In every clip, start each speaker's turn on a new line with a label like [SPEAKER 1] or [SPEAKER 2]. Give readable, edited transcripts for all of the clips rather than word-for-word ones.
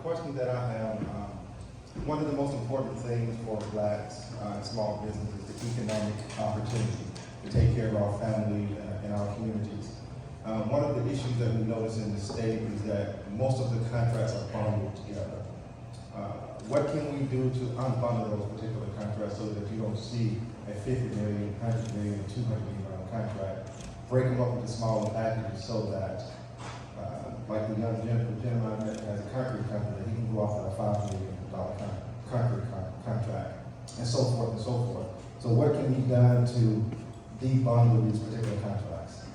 [SPEAKER 1] question that I have, one of the most important things for blacks and small businesses is the economic opportunity to take care of our family and our communities. One of the issues that we notice in the state is that most of the contracts are bundled together. What can we do to unbundle those particular contracts so that you don't see a $50 million, $100 million, $200 million contract? Break them up into smaller packages so that, like the young gentleman that has a concrete company, that he can go off on a $5 million concrete contract, and so forth and so forth. So what can be done to debundle these particular contracts?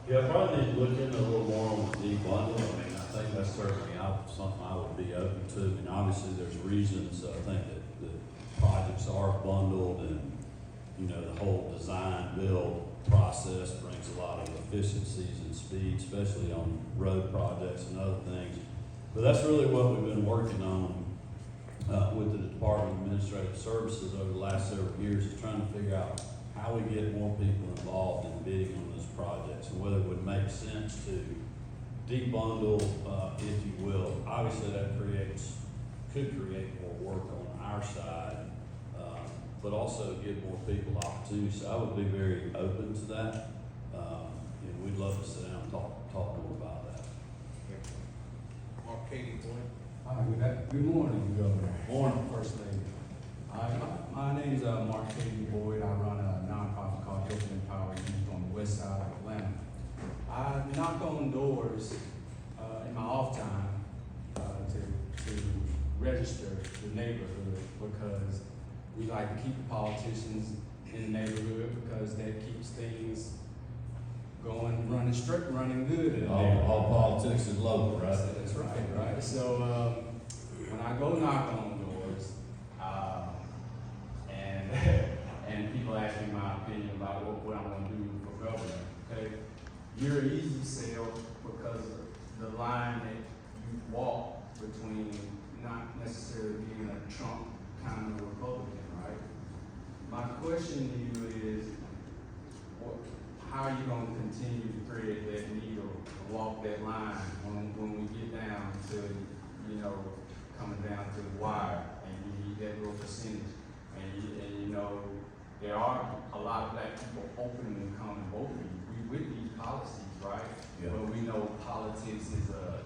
[SPEAKER 2] Yeah, probably need to look into a little more on the debundle. I mean, I think that's certainly something I would be open to. I mean, obviously there's reasons I think that projects are bundled, and you know, the whole design build process brings a lot of efficiencies and speed, especially on road projects and other things. But that's really what we've been working on with the Department of Administrative Services over the last several years, is trying to figure out how we get more people involved in bidding on those projects, and whether it would make sense to debundle, if you will. Obviously that could create more work on our side, but also give more people opportunities. So I would be very open to that. And we'd love to sit down and talk more about that.
[SPEAKER 3] Mark Katie Boyd.
[SPEAKER 4] Hi, good morning, Governor.
[SPEAKER 2] Morning.
[SPEAKER 4] First Lady. My name's Mark Katie Boyd. I run a nonprofit called Helping Empower Youth on the west side of Atlanta. I knock on doors in my off time to register the neighborhood, because we like to keep the politicians in the neighborhood, because that keeps things going, running good. In
[SPEAKER 2] All politics is local, right?
[SPEAKER 4] That's right. So when I go knock on doors, and people ask me my opinion about what I want to do for governor, okay, you're an easy sell because of the line that you walk between not necessarily being a Trump kind of Republican, right? My question to you is, how are you going to continue to thread that needle, walk that line when we get down to, you know, coming down to the wire, and you need that little percentage, and you know, there are a lot of black people openly coming vote for you. We with these policies, right? Yeah. But we know politics is a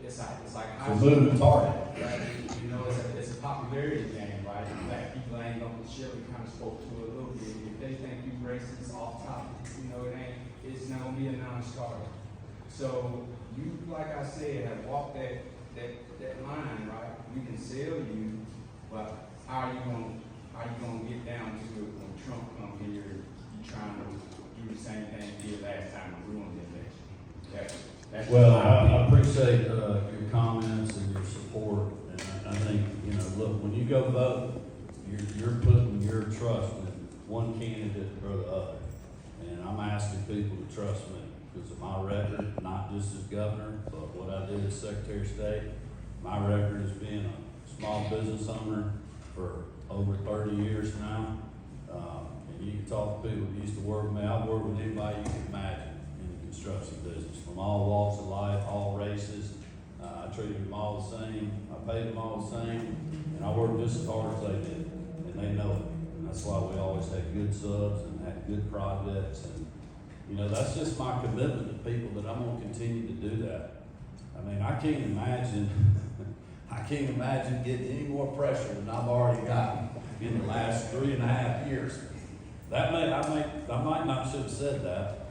[SPEAKER 4] it's like
[SPEAKER 2] a moving target.
[SPEAKER 4] Right? You know, it's a popularity game, right? Black people ain't gonna share. We kind of spoke to it a little bit. If they think you racist off topic, you know, it's not gonna be a non-starter. So you, like I said, have walked that line, right? We can sell you, but how are you gonna get down to it when Trump come here? You trying to do the same thing he did last time and ruin the election?
[SPEAKER 2] Well, I appreciate your comments and your support, and I think, you know, look, when you go vote, you're putting your trust in one candidate or the other, and I'm asking people to trust me because of my record, not just as governor, but what I did as Secretary of State. My record as being a small business owner for over 30 years now, and you can talk to people who used to work with me. I've worked with anybody you can imagine in the construction business, from all walks of life, all races. I treated them all the same. I paid them all the same, and I worked just as hard as they did, and they know it. And that's why we always had good subs and had good projects, and you know, that's just my commitment to people, that I'm going to continue to do that. I mean, I can't imagine getting any more pressure than I've already gotten in the last 3.5 years. I might not should have said that,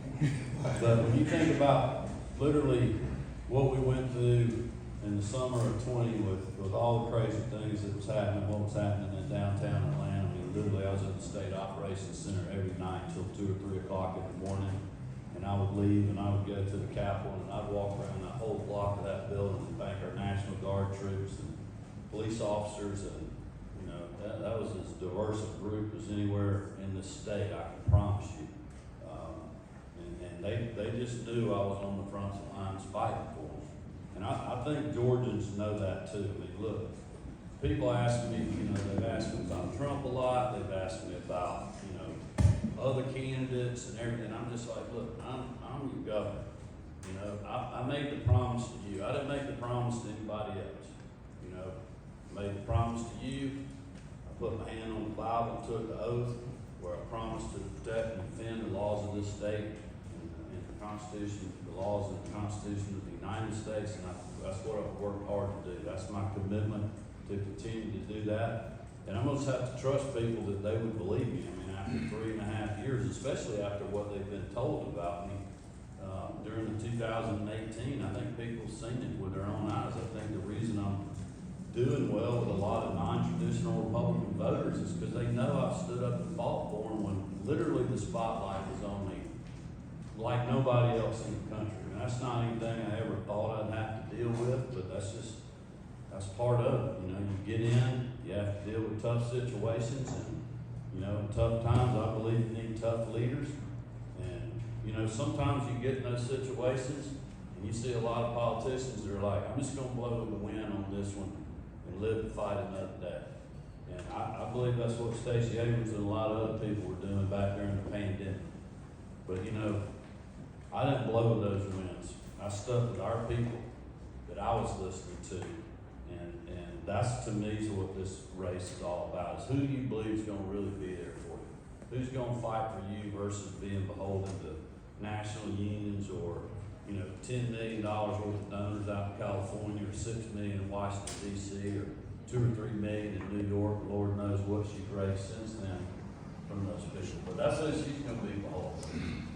[SPEAKER 2] but when you think about literally what we went through in the summer of 20 with all the crazy things that was happening, what was happening in downtown Atlanta. I mean, literally I was at the State Operations Center every night till 2 or 3 o'clock in the morning, and I would leave and I would go to the Capitol, and I'd walk around that whole block of that building and thank our National Guard troops and police officers, and you know, that was as diverse a group as anywhere in the state, I can promise you. And they just knew I was on the front lines fighting for them. And I think Georgians know that too. I mean, look, people ask me, you know, they've asked me about Trump a lot, they've asked me about, you know, other candidates and everything. I'm just like, look, I'm your governor. You You know, I made the promise to you. I didn't make the promise to anybody else. You know, I made the promise to you. I put my hand on the Bible and took the oath where I promised to protect and defend the laws of this state and the Constitution, the laws of the Constitution of the United States, and that's what I've worked hard to do. That's my commitment to continue to do that. And I'm gonna have to trust people that they would believe me. I mean, after 3.5 years, especially after what they've been told about me during the 2018, I think people have seen it with their own eyes. I think the reason I'm doing well with a lot of non-traditional Republican voters is because they know I've stood up and fought for them when literally the spotlight was on me, like nobody else in the country. And that's not anything I ever thought I'd have to deal with, but that's part of it. You know, you get in, you have to deal with tough situations, and you know, tough times. I believe you need tough leaders, and you know, sometimes you get in those situations and you see a lot of politicians that are like, I'm just gonna blow the wind on this one and live to fight another day. And I believe that's what Stacey Abrams and a lot of other people were doing back during the pandemic. But you know, I didn't blow those winds. I stuck with our people that I was listening to. And that's, to me, is what this race is all about, is who do you believe is gonna really be there for you? Who's gonna fight for you versus being beholden to national unions or, you know, $10 million worth of donors out in California, or $6 million in Washington, D.C., or 2 or 3 million in New York. Lord knows what she's raised since then from those people. But that's who she's gonna be beholden.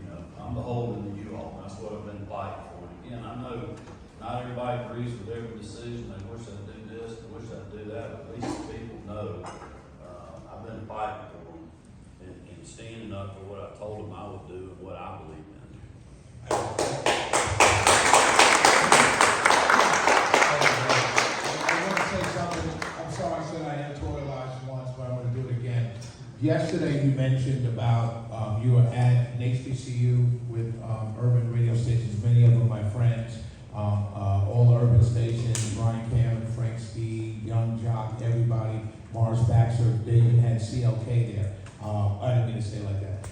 [SPEAKER 2] You know, I'm beholden to you all. That's what I've been fighting for. And again, I know not everybody agrees with every decision. They wish I'd do this, they wish I'd do that, but at least the people know I've been fighting for them and standing up for what I told them I would do and what I believe in.
[SPEAKER 5] I want to say something. I'm sorry I said I editorialized once, but I'm going to do it again. Yesterday you mentioned about you were at an HBCU with urban radio stations, many of them my friends, all urban stations, Brian Cameron, Frank Speed, Young Jock, everybody, Morris Baxter, they even had CLK there. I didn't mean to say it like that.